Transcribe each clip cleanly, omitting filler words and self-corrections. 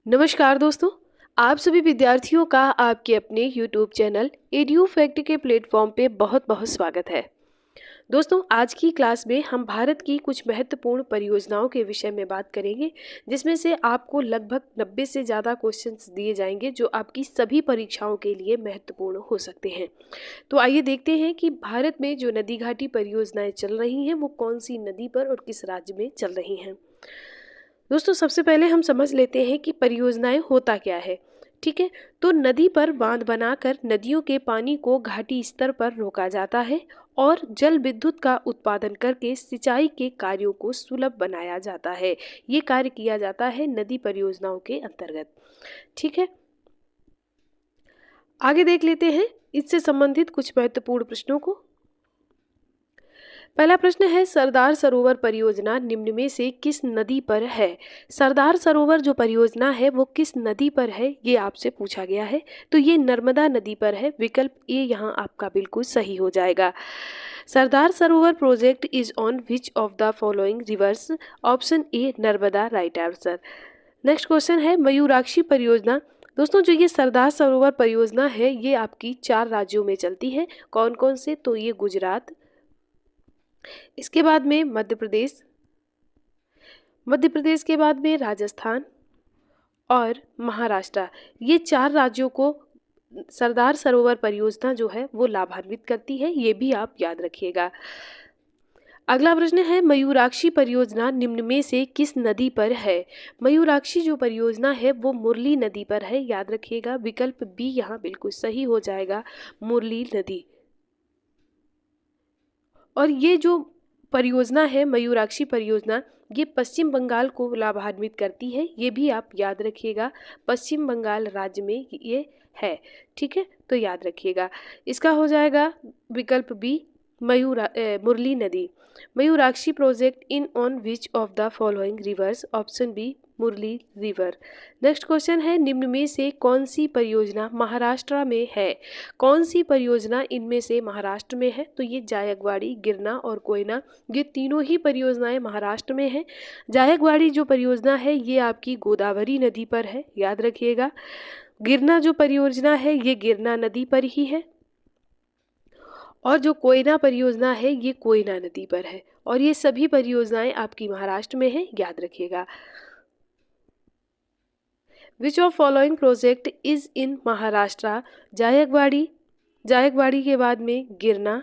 नमस्कार दोस्तों। आप सभी विद्यार्थियों का आपके अपने YouTube चैनल एड्यू फैक्ट के प्लेटफॉर्म पे बहुत बहुत स्वागत है। दोस्तों, आज की क्लास में हम भारत की कुछ महत्वपूर्ण परियोजनाओं के विषय में बात करेंगे, जिसमें से आपको लगभग 90 से ज़्यादा क्वेश्चंस दिए जाएंगे जो आपकी सभी परीक्षाओं के लिए महत्वपूर्ण हो सकते हैं। तो आइए देखते हैं कि भारत में जो नदी घाटी परियोजनाएं चल रही हैं वो कौन सी नदी पर और किस राज्य में चल रही हैं। दोस्तों, सबसे पहले हम समझ लेते हैं कि परियोजनाएं होता क्या है। ठीक है, तो नदी पर बांध बनाकर नदियों के पानी को घाटी स्तर पर रोका जाता है और जल विद्युत का उत्पादन करके सिंचाई के कार्यों को सुलभ बनाया जाता है। ये कार्य किया जाता है नदी परियोजनाओं के अंतर्गत। ठीक है, आगे देख लेते हैं इससे संबंधित कुछ महत्वपूर्ण प्रश्नों को। पहला प्रश्न है, सरदार सरोवर परियोजना निम्न में से किस नदी पर है। सरदार सरोवर जो परियोजना है वो किस नदी पर है, ये आपसे पूछा गया है। तो ये नर्मदा नदी पर है। विकल्प ए यहाँ आपका बिल्कुल सही हो जाएगा। Sardar Sarovar project is on which of the following rivers. Option A Narmada, right answer. Next question है, मयूराक्षी परियोजना। दोस्तों, जो ये सरदार सरोवर परियोजना है ये आपकी 4 राज्यों में चलती है। कौन कौन से? तो ये गुजरात, इसके बाद में मध्य प्रदेश के बाद में राजस्थान और महाराष्ट्र। ये 4 राज्यों को सरदार सरोवर परियोजना जो है वो लाभान्वित करती है। ये भी आप याद रखिएगा। अगला प्रश्न है, मयूराक्षी परियोजना निम्न में से किस नदी पर है। मयूराक्षी जो परियोजना है वो मुरली नदी पर है, याद रखिएगा। विकल्प बी यहाँ बिल्कुल सही हो जाएगा, मुरली नदी। और ये जो परियोजना है मयूराक्षी परियोजना, ये पश्चिम बंगाल को लाभान्वित करती है। ये भी आप याद रखिएगा, पश्चिम बंगाल राज्य में ये है। ठीक है, तो याद रखिएगा। इसका हो जाएगा विकल्प बी, मुरली नदी। Mayurakshi project in on which of the following rivers. Option B Murli river. Next question है, निम्न में से कौन सी परियोजना महाराष्ट्र में है। कौन सी परियोजना इनमें से महाराष्ट्र में है। तो ये जायकवाड़ी, गिरना और कोयना, ये तीनों ही परियोजनाएं महाराष्ट्र में है। जायकवाड़ी जो परियोजना है ये आपकी गोदावरी नदी पर है, याद रखिएगा। गिरना जो परियोजना है ये गिरना नदी पर ही है। और जो कोयना परियोजना है ये कोयना नदी पर है। और ये सभी परियोजनाएं आपकी महाराष्ट्र में है, याद रखिएगा। Which of following project is इन महाराष्ट्र। जायकवाड़ी के बाद में गिरना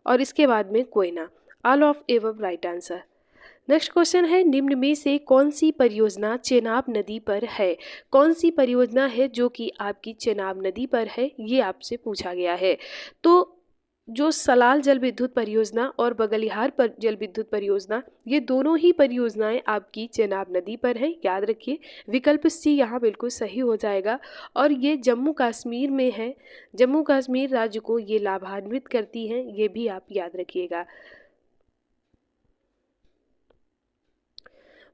और इसके बाद में Koyna. All of above right answer. Next question है, निम्न में से कौन सी परियोजना चेनाब नदी पर है। कौन सी परियोजना है जो कि आपकी चेनाब नदी पर है, ये आपसे पूछा गया है। तो जो सलाल जल विद्युत परियोजना और बगलिहार पर जल विद्युत परियोजना, ये दोनों ही परियोजनाएं आपकी चेनाब नदी पर हैं, याद रखिए। विकल्प सी यहाँ बिल्कुल सही हो जाएगा। और ये जम्मू कश्मीर में है। जम्मू कश्मीर राज्य को ये लाभान्वित करती हैं, ये भी आप याद रखिएगा।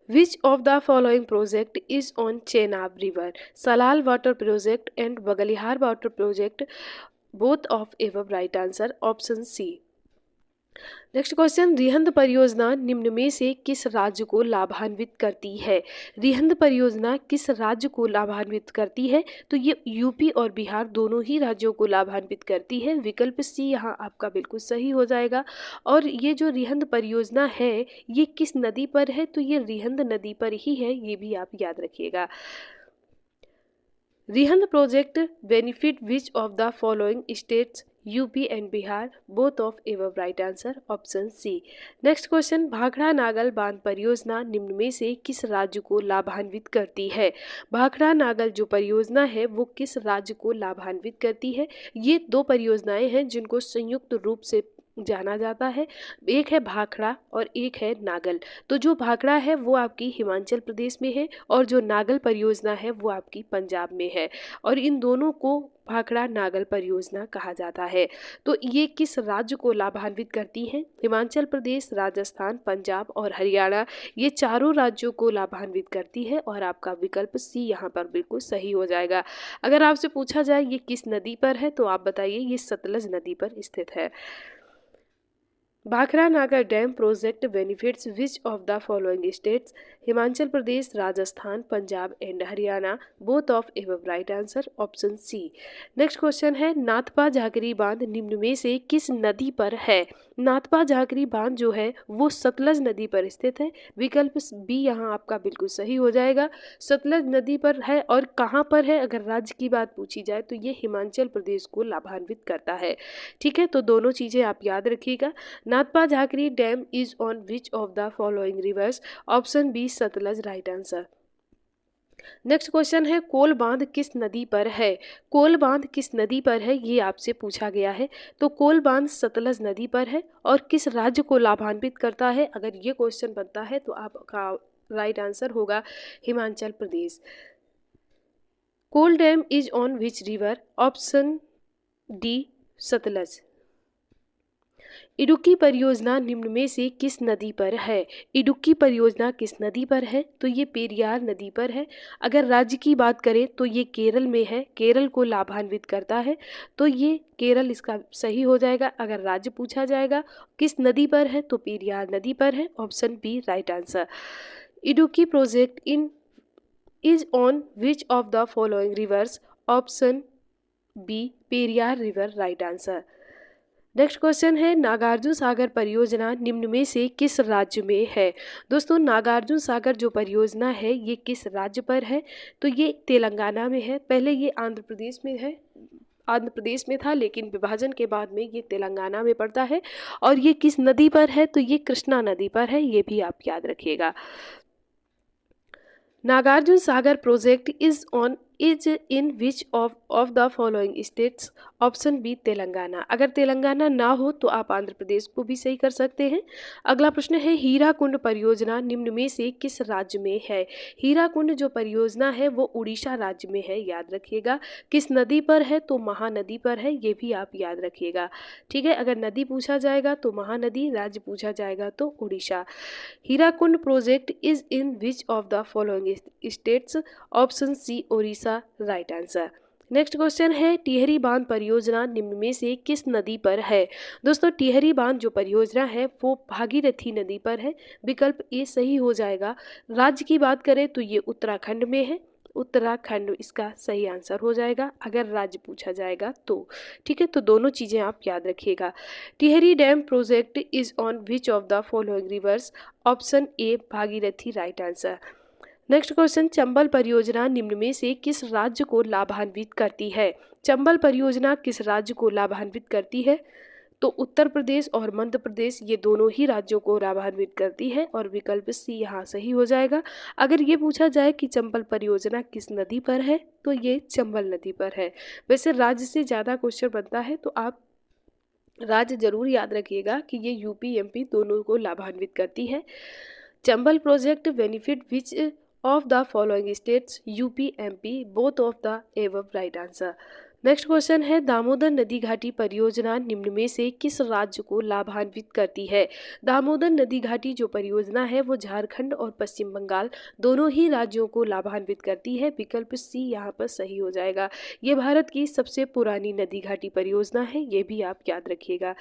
Which of the following project is on Chenab River? Salal water project and Bagalihar water project, both of above right answer, option C. Next question, Rihand परियोजना निम्न में से किस राज्य को लाभान्वित करती है। रिहंद परियोजना किस राज्य को लाभान्वित करती है। तो ये यूपी और बिहार दोनों ही राज्यों को लाभान्वित करती है। विकल्प सी यहाँ आपका बिल्कुल सही हो जाएगा। और ये जो रिहंद परियोजना है ये किस नदी पर है। तो ये रिहंद नदी पर ही है, ये भी आप याद रखिएगा। Rihand project benefit which of the following states. UP and Bihar, both of above right answer, option C. Next question, Bhakra Nangal बांध परियोजना निम्न में से किस राज्य को लाभान्वित करती है। भाखड़ा नागल जो परियोजना है वो किस राज्य को लाभान्वित करती है। ये 2 परियोजनाएं हैं जिनको संयुक्त रूप से जाना जाता है। एक है भाखड़ा और एक है नागल। तो जो भाखड़ा है वो आपकी हिमाचल प्रदेश में है और जो नागल परियोजना है वो आपकी पंजाब में है। और इन दोनों को भाखड़ा नागल परियोजना कहा जाता है। तो ये किस राज्य को लाभान्वित करती हैं। हिमाचल प्रदेश, राजस्थान, पंजाब और हरियाणा, ये चारों राज्यों को लाभान्वित करती है। और आपका विकल्प सी यहाँ पर बिल्कुल सही हो जाएगा। अगर आपसे पूछा जाए ये किस नदी पर है तो आप बताइए ये सतलज नदी पर स्थित है। Bhakra Nangal dam project benefits which of the following states? Himachal Pradesh, Rajasthan, Punjab and Haryana, both of एवं right answer option C. Next question है, नाथपा झाकरी बांध निम्न में से किस नदी पर है? नाथपा झाकरी बांध जो है वो सतलज नदी पर स्थित है। विकल्प बी यहाँ आपका बिल्कुल सही हो जाएगा। सतलज नदी पर है और कहाँ पर है? अगर राज्य की बात पूछी जाए तो ये हिमाचल प्रदेश को लाभान्वित करता है। ठीक है, तो दोनों चीज़ें आप याद रखिएगा। Nathpa Jhakri dam is on which of the following rivers? Option B Sutlej right answer. Next question है, कोल बांध किस नदी पर है? कोल बांध किस नदी पर है ये आपसे पूछा गया है। तो कोल बांध सतलज नदी पर है और किस राज्य को लाभान्वित करता है? अगर ये क्वेश्चन बनता है तो आपका राइट आंसर होगा Himachal Pradesh. Kol dam is on which river? Option D Sutlej. Idukki परियोजना निम्न में से किस नदी पर है? इडुक्की परियोजना किस नदी पर है? तो ये पेरियार नदी पर है। अगर राज्य की बात करें तो ये केरल में है, केरल को लाभान्वित करता है, तो ये केरल इसका सही हो जाएगा। अगर राज्य पूछा जाएगा किस नदी पर है तो पेरियार नदी पर है, option B right answer. Idukki project in is on which of the following rivers? Option B Periyar river right answer. Next question है, नागार्जुन सागर परियोजना निम्न में से किस राज्य में है? दोस्तों नागार्जुन सागर जो परियोजना है ये किस राज्य पर है? तो ये तेलंगाना में है। पहले ये आंध्र प्रदेश में है, आंध्र प्रदेश में था, लेकिन विभाजन के बाद में ये तेलंगाना में पड़ता है। और ये किस नदी पर है? तो ये कृष्णा नदी पर है, ये भी आप याद रखिएगा। Nagarjuna Sagar project is in which of the following states? Option B Telangana. अगर तेलंगाना ना हो तो आप आंध्र प्रदेश को भी सही कर सकते हैं। अगला प्रश्न है, हीराकुंड परियोजना निम्न में से किस राज्य में है? हीराकुंड जो परियोजना है वो उड़ीसा राज्य में है, याद रखिएगा। किस नदी पर है? तो महानदी पर है, ये भी आप याद रखिएगा। ठीक है, अगर नदी पूछा जाएगा तो महानदी, राज्य पूछा जाएगा तो Orissa. Hirakud project is in which of the following states? Option C Odisha right answer. Next question है, टिहरी बांध परियोजना निम्न में से किस नदी पर है? दोस्तों टिहरी बांध जो परियोजना है वो भागीरथी नदी पर है, विकल्प ए सही हो जाएगा। राज्य की बात करें तो ये उत्तराखंड में है, उत्तराखंड इसका सही आंसर हो जाएगा अगर राज्य पूछा जाएगा तो। ठीक है, तो दोनों चीज़ें आप याद रखिएगा। Tehri dam project is on which of the following rivers? Option A Bhagirathi right answer. Next question, Chambal परियोजना निम्न में से किस राज्य को लाभान्वित करती है? चंबल परियोजना किस राज्य को लाभान्वित करती है? तो उत्तर प्रदेश और मध्य प्रदेश ये दोनों ही राज्यों को लाभान्वित करती है और विकल्प सी यहाँ सही हो जाएगा। अगर ये पूछा जाए कि चंबल परियोजना किस नदी पर है तो ये चंबल नदी पर है। वैसे राज्य से ज़्यादा क्वेश्चन बनता है तो आप राज्य जरूर याद रखिएगा कि ये यूपी एमपी दोनों को लाभान्वित करती है। Chambal project benefit which of the following states? UP MP both of the above right answer. Next question है, दामोदर नदी घाटी परियोजना निम्न में से किस राज्य को लाभान्वित करती है? दामोदर नदी घाटी जो परियोजना है वो झारखंड और पश्चिम बंगाल दोनों ही राज्यों को लाभान्वित करती है, विकल्प सी यहाँ पर सही हो जाएगा। ये भारत की सबसे पुरानी नदी घाटी परियोजना है, ये भी आप याद रखिएगा।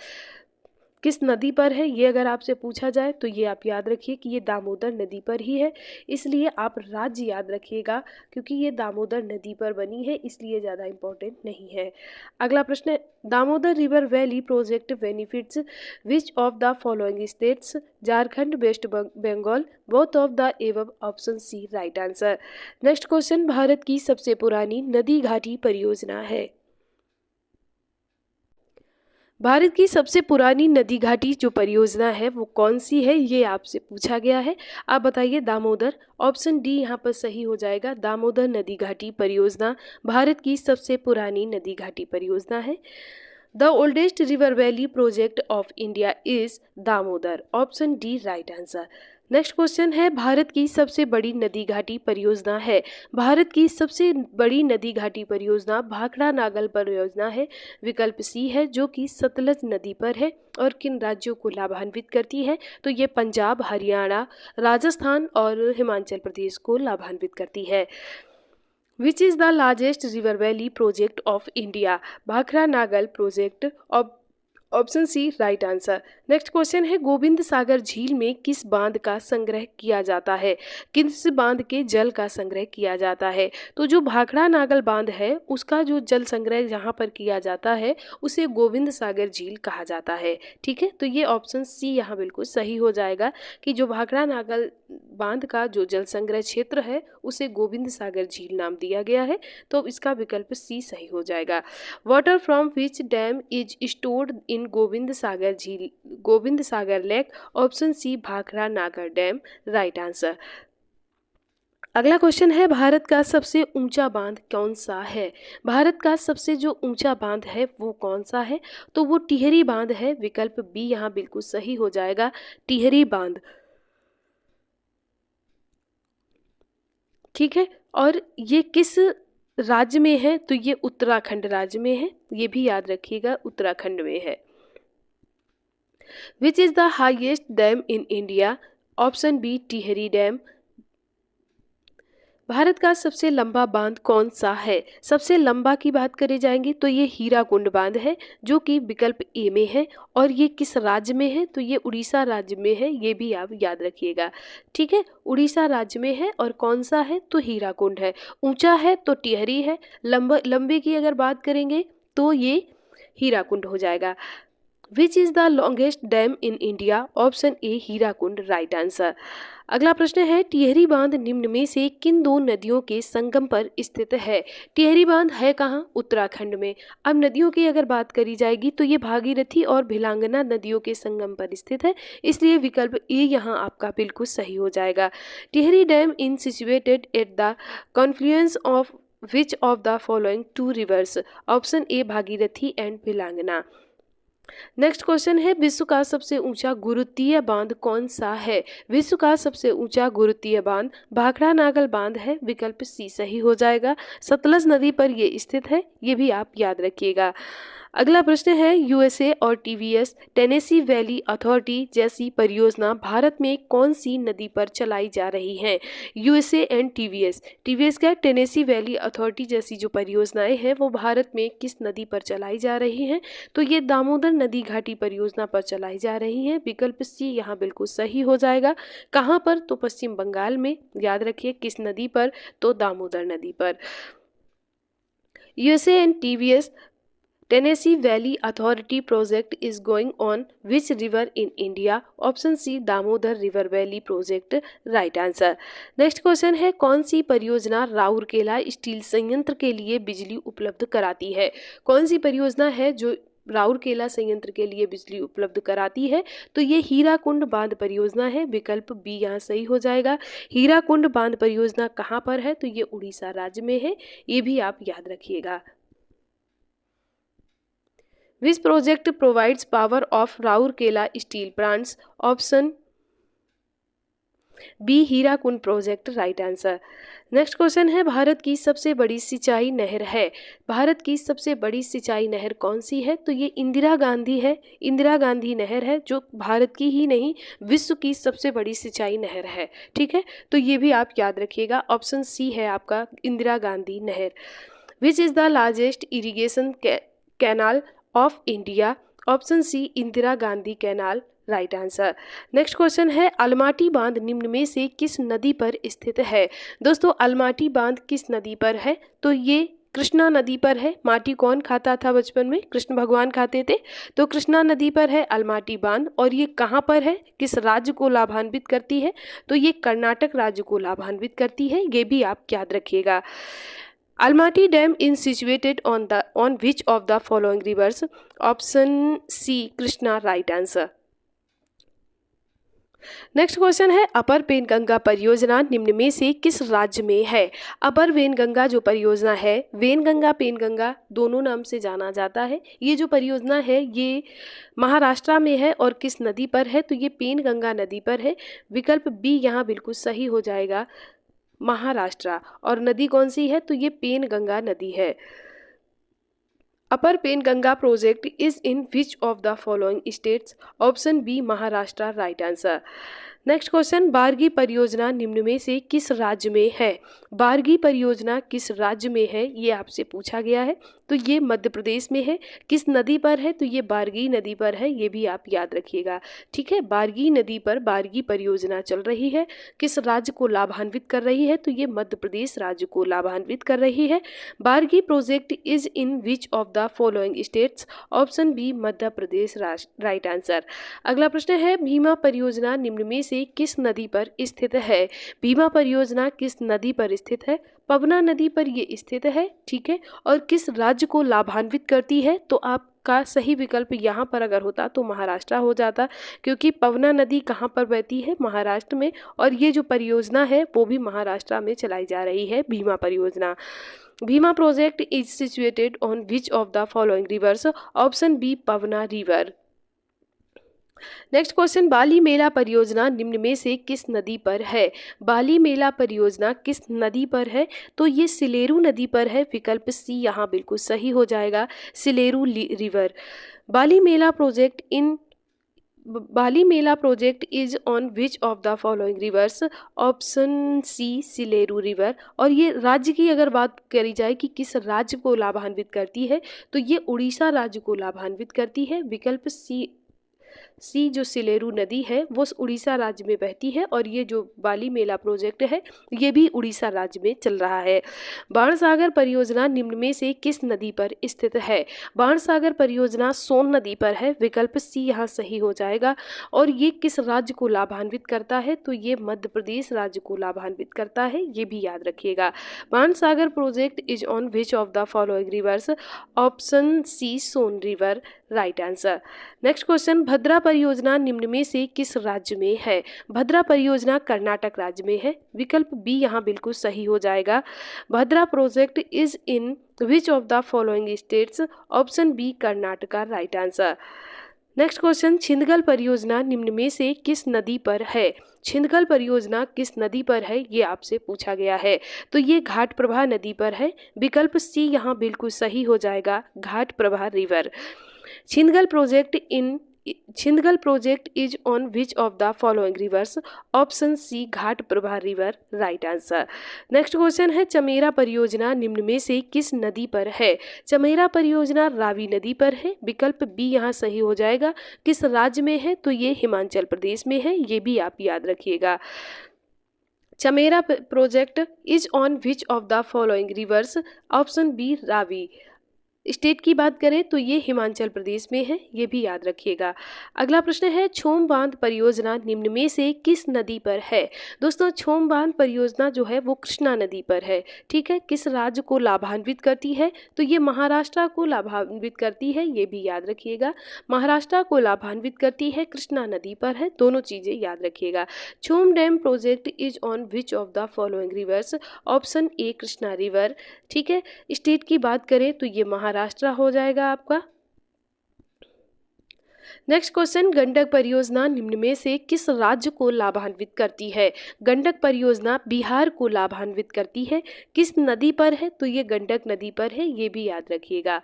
किस नदी पर है ये अगर आपसे पूछा जाए तो ये आप याद रखिए कि ये दामोदर नदी पर ही है, इसलिए आप राज्य याद रखिएगा क्योंकि ये दामोदर नदी पर बनी है, इसलिए ज़्यादा इम्पोर्टेंट नहीं है। अगला प्रश्न है, Damodar river valley project benefits which of the following states? Jharkhand, West Bengal, both of the above, option C right answer. Next question, Bharat की सबसे पुरानी नदी घाटी परियोजना है। भारत की सबसे पुरानी नदी घाटी जो परियोजना है वो कौन सी है ये आपसे पूछा गया है। आप बताइए दामोदर, ऑप्शन डी यहाँ पर सही हो जाएगा। दामोदर नदी घाटी परियोजना भारत की सबसे पुरानी नदी घाटी परियोजना है। The oldest river valley project of India is Damodar, option D right answer. Next question है, भारत की सबसे बड़ी नदी घाटी परियोजना है। भारत की सबसे बड़ी नदी घाटी परियोजना भाखड़ा नागल परियोजना है, विकल्प सी है जो कि सतलज नदी पर है और किन राज्यों को लाभान्वित करती है? तो ये पंजाब, हरियाणा, राजस्थान और हिमाचल प्रदेश को लाभान्वित करती है। Which is the largest river valley project of India? Bhakra Nangal project option C right answer. Next question है गोविंद सागर झील में किस बांध का संग्रह किया जाता है, किस बांध के जल का संग्रह किया जाता है। तो जो भाखड़ा नागल बांध है उसका जो जल संग्रह जहाँ पर किया जाता है उसे गोविंद सागर झील कहा जाता है। ठीक है, तो ये ऑप्शन सी यहाँ बिल्कुल सही हो जाएगा कि जो भाखड़ा नागल बांध का जो जल संग्रह क्षेत्र है उसे गोविंद सागर झील नाम दिया गया है, तो इसका विकल्प सी सही हो जाएगा। Water from which dam is stored in Gobind Sagar झील, Gobind Sagar lake, option C Bhakra Nangal dam, right answer. अगला क्वेश्चन है भारत का सबसे ऊंचा बांध कौन सा है। भारत का सबसे जो ऊंचा बांध है वो कौन सा है, तो वो टिहरी बांध है, विकल्प बी यहाँ बिल्कुल सही हो जाएगा, टिहरी बांध। ठीक है, और ये किस राज्य में है, तो ये उत्तराखंड राज्य में है, ये भी याद रखिएगा उत्तराखंड में है। Which is the highest dam in India, option B Tehri dam. Bharat का सबसे लंबा बांध कौन सा है, सबसे लंबा की बात करी जाएंगी तो ये हीराकुंड बांध है, जो कि विकल्प ए में है। और ये किस राज्य में है, तो ये उड़ीसा राज्य में है, ये भी आप याद रखिएगा। ठीक है, उड़ीसा राज्य में है और कौन सा है, तो हीराकुंड है। ऊंचा है तो टिहरी है, लंबे की अगर बात करेंगे तो ये हीराकुंड हो जाएगा। विच is the longest dam in India, option A Hirakud, right answer. अगला प्रश्न है टिहरी बांध निम्न में से किन दो नदियों के संगम पर स्थित है। टिहरी बांध है कहाँ, उत्तराखंड में। अब नदियों की अगर बात करी जाएगी तो ये भागीरथी और भिलांगना नदियों के संगम पर स्थित है, इसलिए विकल्प ए यहाँ आपका बिल्कुल सही हो जाएगा। Tehri dam in situated at the confluence of which of the following two rivers, option A Bhagirathi and Bhilangana. Next question है विश्व का सबसे ऊंचा गुरुत्वीय बांध कौन सा है। विश्व का सबसे ऊंचा गुरुत्वीय बांध भाखड़ा नागल बांध है, विकल्प सी सही हो जाएगा। सतलज नदी पर ये स्थित है, ये भी आप याद रखिएगा। अगला प्रश्न है यूएसए और टीवीएस टेनेसी वैली अथॉरिटी जैसी परियोजना भारत में कौन सी नदी पर चलाई जा रही हैं। यूएसए एंड टीवीएस का टेनेसी वैली अथॉरिटी जैसी जो परियोजनाएं हैं वो भारत में किस नदी पर चलाई जा रही हैं, तो ये दामोदर नदी घाटी परियोजना पर चलाई जा रही हैं, विकल्प सी यहाँ बिल्कुल सही हो जाएगा। कहाँ पर, तो पश्चिम बंगाल में, याद रखिए किस नदी पर, तो दामोदर नदी पर। USA and TVS Tennessee Valley Authority project is going on which river in India? Option C Damodar river valley project, right answer. Next question है कौन सी परियोजना राउरकेला स्टील संयंत्र के लिए बिजली उपलब्ध कराती है। कौन सी परियोजना है जो राउरकेला संयंत्र के लिए बिजली उपलब्ध कराती है, तो ये हीराकुंड बांध परियोजना है, विकल्प बी यहाँ सही हो जाएगा। हीराकुंड बांध परियोजना कहाँ पर है, तो ये उड़ीसा राज्य में है, ये भी आप याद रखिएगा। Which project provides power of Rourkela steel plants? Option B Hirakud project, right answer. Next question है भारत की सबसे बड़ी सिंचाई नहर है। भारत की सबसे बड़ी सिंचाई नहर कौन सी है, तो ये इंदिरा गांधी है, इंदिरा गांधी नहर है, जो भारत की ही नहीं विश्व की सबसे बड़ी सिंचाई नहर है। ठीक है, तो ये भी आप याद रखिएगा, ऑप्शन सी है आपका इंदिरा गांधी नहर। Which is the largest irrigation canal of India, option C Indira Gandhi canal, right answer. Next question है अलमाटी बांध निम्न में से किस नदी पर स्थित है। दोस्तों अलमाटी बांध किस नदी पर है, तो ये कृष्णा नदी पर है। माटी कौन खाता था बचपन में, कृष्ण भगवान खाते थे, तो कृष्णा नदी पर है अलमाटी बांध। और ये कहाँ पर है, किस राज्य को लाभान्वित करती है, तो ये कर्नाटक राज्य को लाभान्वित करती है, ये भी आप याद रखिएगा। Almaty Dam is situated on which of the following rivers? Option C Krishna, right answer. Next question है अपर वेनगंगा परियोजना निम्न में से किस राज्य में है। अपर वेनगंगा जो परियोजना है, वेनगंगा पेनगंगा दोनों नाम से जाना जाता है, ये जो परियोजना है ये महाराष्ट्र में है और किस नदी पर है, तो ये पेनगंगा नदी पर है, विकल्प बी यहाँ बिल्कुल सही हो जाएगा, महाराष्ट्र। और नदी कौन सी है, तो ये पेनगंगा नदी है। Upper Penganga project is in which of the following states, option B Maharashtra, right answer. Next question, Bargi परियोजना निम्न में से किस राज्य में है? बारगी परियोजना किस राज्य में है, ये आपसे पूछा गया है। तो ये मध्य प्रदेश में है। किस नदी पर है? तो ये बारगी नदी पर है, ये भी आप याद रखिएगा। ठीक है, बारगी नदी पर बारगी परियोजना चल रही है। किस राज्य को लाभान्वित कर रही है? तो ये मध्य प्रदेश राज्य को लाभान्वित कर रही है। Bargi project is in which of the following states? Option B Madhya Pradesh right answer. अगला प्रश्न है, भीमा परियोजना निम्न में से किस नदी पर स्थित है? भीमा परियोजना किस नदी पर स्थित है? पवना नदी पर ये स्थित है। ठीक है, और किस राज्य को लाभान्वित करती है? तो आपका सही विकल्प यहाँ पर अगर होता तो महाराष्ट्र हो जाता, क्योंकि पवना नदी कहाँ पर बहती है? महाराष्ट्र में, और ये जो परियोजना है वो भी महाराष्ट्र में चलाई जा रही है, भीमा परियोजना। Bhima project is situated on which of the following rivers? Option B Pavana river. Next question, Balimela परियोजना निम्न में से किस नदी पर है? बाली मेला परियोजना किस नदी पर है? तो ये सिलेरू नदी पर है। विकल्प सी यहाँ बिल्कुल सही हो जाएगा, Sileru river. Balimela project is on which of the following rivers? Option C Sileru river. और ये राज्य की अगर बात करी जाए कि किस राज्य को लाभान्वित करती है, तो ये उड़ीसा राज्य को लाभान्वित करती है। विकल्प सी जो सिलेरू नदी है वो उड़ीसा राज्य में बहती है, और ये जो बाली मेला प्रोजेक्ट है ये भी उड़ीसा राज्य में चल रहा है। बाणसागर परियोजना निम्न में से किस नदी पर स्थित है? बाणसागर परियोजना सोन नदी पर है। विकल्प सी यहाँ सही हो जाएगा। और ये किस राज्य को लाभान्वित करता है? तो ये मध्य प्रदेश राज्य को लाभान्वित करता है, ये भी याद रखिएगा। Bansagar project is on which of the following rivers? Option C Son river right answer. Next question, Bhadra परियोजना निम्न में से किस राज्य में है? भद्रा परियोजना कर्नाटक राज्य में है। विकल्प बी यहाँ बिल्कुल सही हो जाएगा। Bhadra project is in which of the following states? Option B Karnataka right answer. Next question, Chhindgal परियोजना निम्न में से किस नदी पर है? छिंदगल परियोजना किस नदी पर है, ये आपसे पूछा गया है। तो ये घाट प्रभा नदी पर है। विकल्प सी यहाँ बिल्कुल सही हो जाएगा, Ghataprabha river. Chhindgal project is on which of the following rivers? Option C Ghataprabha river right answer. Next question है, चमेरा परियोजना निम्न में से किस नदी पर है? चमेरा परियोजना रावी नदी पर है। विकल्प बी यहाँ सही हो जाएगा। किस राज्य में है? तो ये हिमाचल प्रदेश में है, ये भी आप याद रखिएगा। Chamera project is on which of the following rivers? Option B Ravi. State की बात करें तो ये हिमाचल प्रदेश में है, ये भी याद रखिएगा। अगला प्रश्न है, छोम बांध परियोजना निम्न में से किस नदी पर है? दोस्तों छोम बांध परियोजना जो है वो कृष्णा नदी पर है। ठीक है, किस राज्य को लाभान्वित करती है? तो ये महाराष्ट्र को लाभान्वित करती है, ये भी याद रखिएगा। महाराष्ट्र को लाभान्वित करती है, कृष्णा नदी पर है, दोनों चीजें याद रखिएगा। Chom dam project is on which of the following rivers? Option A Krishna river. ठीक है, स्टेट की बात करें तो ये महाराष्ट्र हो जाएगा आपका। नेक्स्ट क्वेश्चन, गंडक परियोजना निम्न में से किस राज्य को लाभान्वित करती है? गंडक परियोजना बिहार को लाभान्वित करती है। किस नदी पर है? तो ये गंडक नदी पर है, ये भी याद रखिएगा।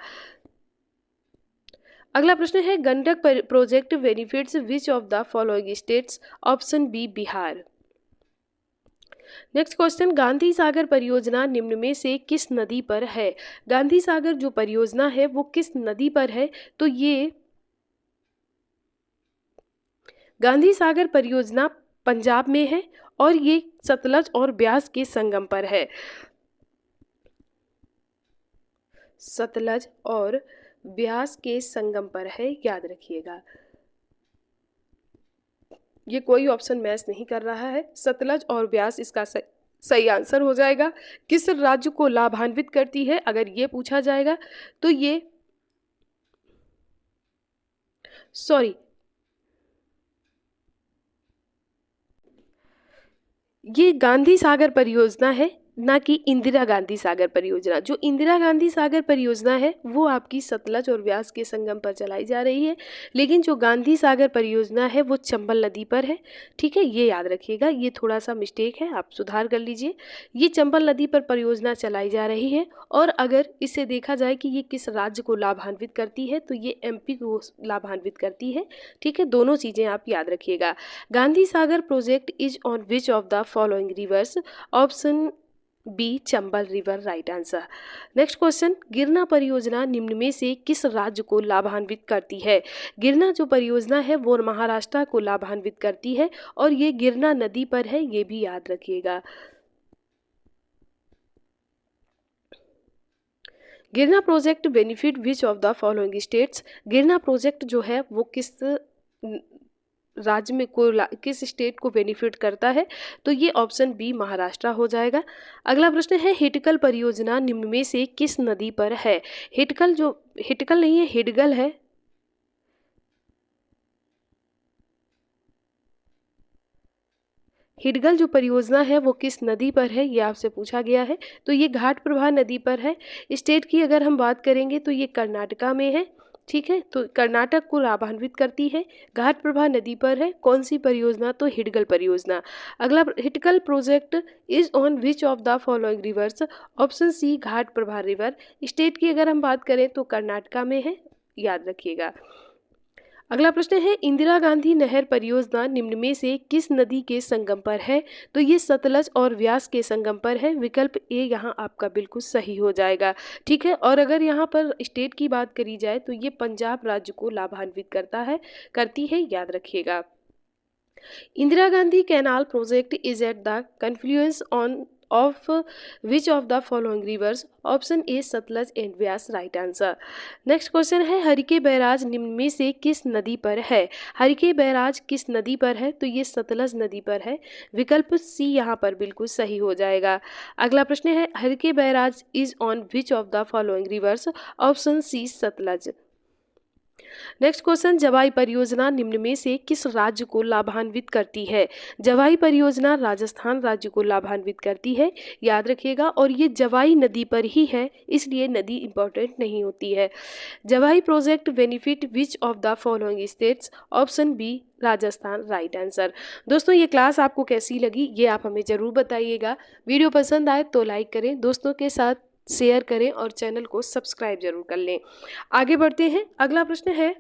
अगला प्रश्न है, Gandak project benefits which of the following states? Option B Bihar. Next question, Gandhi Sagar परियोजना निम्न में से किस नदी पर है? गांधी सागर जो परियोजना है वो किस नदी पर है? तो ये गांधी सागर परियोजना पंजाब में है, और ये सतलज और ब्यास के संगम पर है। सतलज और ब्यास के संगम पर है, याद रखिएगा। ये कोई ऑप्शन मैच नहीं कर रहा है, सतलज और ब्यास इसका सही आंसर हो जाएगा। किस राज्य को लाभान्वित करती है अगर ये पूछा जाएगा तो ये गांधी सागर परियोजना है, ना कि इंदिरा गांधी सागर परियोजना। जो इंदिरा गांधी सागर परियोजना है वो आपकी सतलज और व्यास के संगम पर चलाई जा रही है, लेकिन जो गांधी सागर परियोजना है वो चंबल नदी पर है। ठीक है, ये याद रखिएगा, ये थोड़ा सा मिस्टेक है, आप सुधार कर लीजिए। ये चंबल नदी पर परियोजना चलाई जा रही है, और अगर इसे देखा जाए कि ये किस राज्य को लाभान्वित करती है तो ये एमपी को लाभान्वित करती है। ठीक है, दोनों चीज़ें आप याद रखिएगा। Gandhi Sagar project is on which of the following rivers? Option B Chambal river, right answer. Next question, Girna परियोजना निम्न में से किस राज्य को लाभान्वित करती है? गिरना जो परियोजना है वो महाराष्ट्र को लाभान्वित करती है, और ये गिरना नदी पर है, ये भी याद रखिएगा। गिरना project benefit which of the following states? गिरना प्रोजेक्ट जो है वो किस राज्य में किस स्टेट को बेनिफिट करता है? तो ये ऑप्शन बी महाराष्ट्र हो जाएगा। अगला प्रश्न है, हिटकल परियोजना निम्न में से किस नदी पर है? हिटकल नहीं है, हिडगल है। हिडगल जो परियोजना है वो किस नदी पर है, ये आपसे पूछा गया है। तो ये घाट प्रभा नदी पर है। स्टेट की अगर हम बात करेंगे तो ये कर्नाटका में है। ठीक है, तो कर्नाटक को लाभान्वित करती है, घाट प्रभा नदी पर है। कौन सी परियोजना? तो हिडगल परियोजना। अगला, Hidkal project is on which of the following rivers? Option C Ghataprabha river. State की अगर हम बात करें तो कर्नाटका में है, याद रखिएगा। अगला प्रश्न है, इंदिरा गांधी नहर परियोजना निम्न में से किस नदी के संगम पर है? तो ये सतलज और व्यास के संगम पर है। विकल्प ए यहाँ आपका बिल्कुल सही हो जाएगा। ठीक है, और अगर यहाँ पर स्टेट की बात करी जाए तो ये पंजाब राज्य को लाभान्वित करती है, याद रखिएगा। Indira Gandhi canal project is at the confluence of which of the following rivers? Option A Sutlej and Vyas, right answer. Next question है, हरिके बैराज निम्न में से किस नदी पर है? हरिके बैराज किस नदी पर है? तो ये सतलज नदी पर है। विकल्प सी यहाँ पर बिल्कुल सही हो जाएगा। अगला प्रश्न है, Harike barrage is on which of the following rivers? Option C Sutlej. Next question, Jawai परियोजना निम्न में से किस राज्य को लाभान्वित करती है? जवाई परियोजना राजस्थान राज्य को लाभान्वित करती है, याद रखिएगा। और ये जवाई नदी पर ही है, इसलिए नदी इंपॉर्टेंट नहीं होती है। Jawai project benefit which of the following states? Option B Rajasthan, right answer. दोस्तों, ये क्लास आपको कैसी लगी ये आप हमें ज़रूर बताइएगा। वीडियो पसंद आए तो लाइक करें, दोस्तों के साथ शेयर करें और चैनल को सब्सक्राइब जरूर कर लें। आगे बढ़ते हैं। अगला प्रश्न है,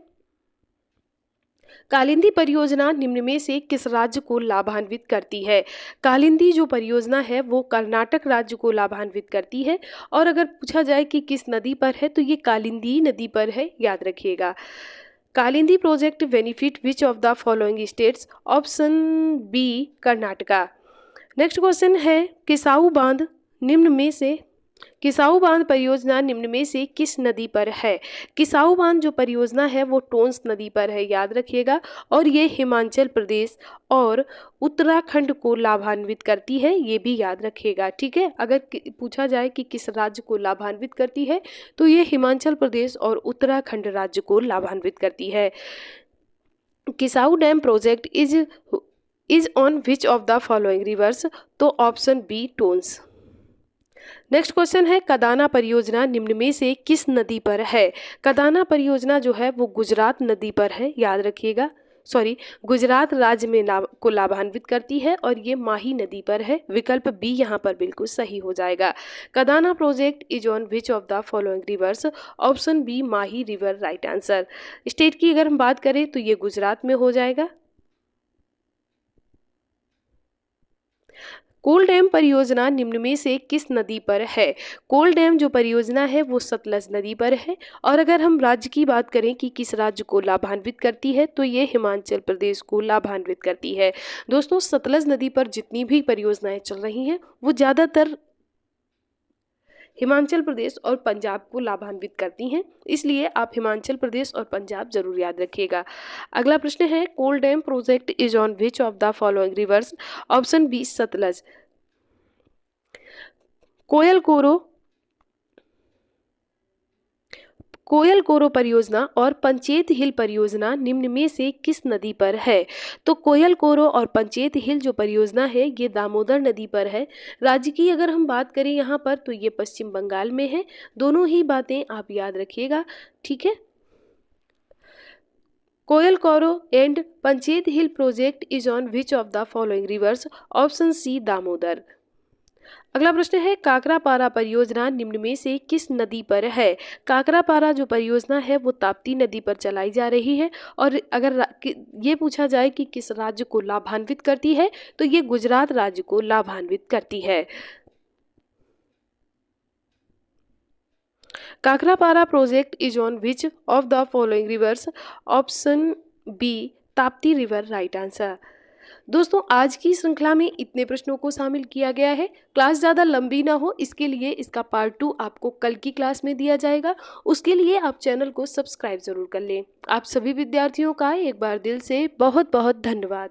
कालिंदी परियोजना निम्न में से किस राज्य को लाभान्वित करती है? कालिंदी जो परियोजना है वो कर्नाटक राज्य को लाभान्वित करती है, और अगर पूछा जाए कि किस नदी पर है तो ये कालिंदी नदी पर है, याद रखिएगा। Kalindi project benefit which of the following states? Option B Karnataka. Next question है, किसाऊ बांध परियोजना निम्न में से किस नदी पर है? किसाऊ बांध जो परियोजना है वो टोंस नदी पर है, याद रखिएगा। और ये हिमाचल प्रदेश और उत्तराखंड को लाभान्वित करती है, ये भी याद रखिएगा। ठीक है, अगर पूछा जाए कि किस राज्य को लाभान्वित करती है तो ये हिमाचल प्रदेश और उत्तराखंड राज्य को लाभान्वित करती है। Kishau dam project is on which of the following rivers? तो option B Tons. Next question है, कदाना परियोजना निम्न में से किस नदी पर है? कदाना परियोजना जो है वो गुजरात नदी पर है, याद रखिएगा। गुजरात राज्य में को लाभान्वित करती है, और ये माही नदी पर है। विकल्प बी यहाँ पर बिल्कुल सही हो जाएगा। Kadana project is on which of the following rivers? Option B Mahi river, right answer. State की अगर हम बात करें तो ये गुजरात में हो जाएगा। कोल डैम परियोजना निम्न में से किस नदी पर है? कोल डैम जो परियोजना है वो सतलज नदी पर है, और अगर हम राज्य की बात करें कि किस राज्य को लाभान्वित करती है तो ये हिमाचल प्रदेश को लाभान्वित करती है। दोस्तों, सतलज नदी पर जितनी भी परियोजनाएं चल रही हैं वो ज़्यादातर हिमाचल प्रदेश और पंजाब को लाभान्वित करती हैं, इसलिए आप हिमाचल प्रदेश और पंजाब जरूर याद रखिएगा। अगला प्रश्न है, Kol dam project is on which of the following rivers? Option B Sutlej. Koel Karo परियोजना और पंचेत हिल परियोजना निम्न में से किस नदी पर है? तो कोयल कोरो और पंचेत हिल जो परियोजना है ये दामोदर नदी पर है। राज्य की अगर हम बात करें यहाँ पर तो ये पश्चिम बंगाल में है। दोनों ही बातें आप याद रखिएगा, ठीक है। Koel Karo and Panchet hill project is on which of the following rivers? Option C Damodar. अगला प्रश्न है काकरापारा परियोजना निम्न में से किस नदी पर है? काकरापारा जो परियोजना है वो ताप्ती नदी पर चलाई जा रही है। और अगर ये पूछा जाए कि किस राज्य को लाभान्वित करती है तो ये गुजरात राज्य को लाभान्वित करती है। Kakrapar project is on which of the following rivers? Option B Tapti river right answer. दोस्तों आज की श्रृंखला में इतने प्रश्नों को शामिल किया गया है। क्लास ज़्यादा लंबी ना हो इसके लिए इसका पार्ट 2 आपको कल की क्लास में दिया जाएगा। उसके लिए आप चैनल को सब्सक्राइब ज़रूर कर लें। आप सभी विद्यार्थियों का एक बार दिल से बहुत बहुत धन्यवाद।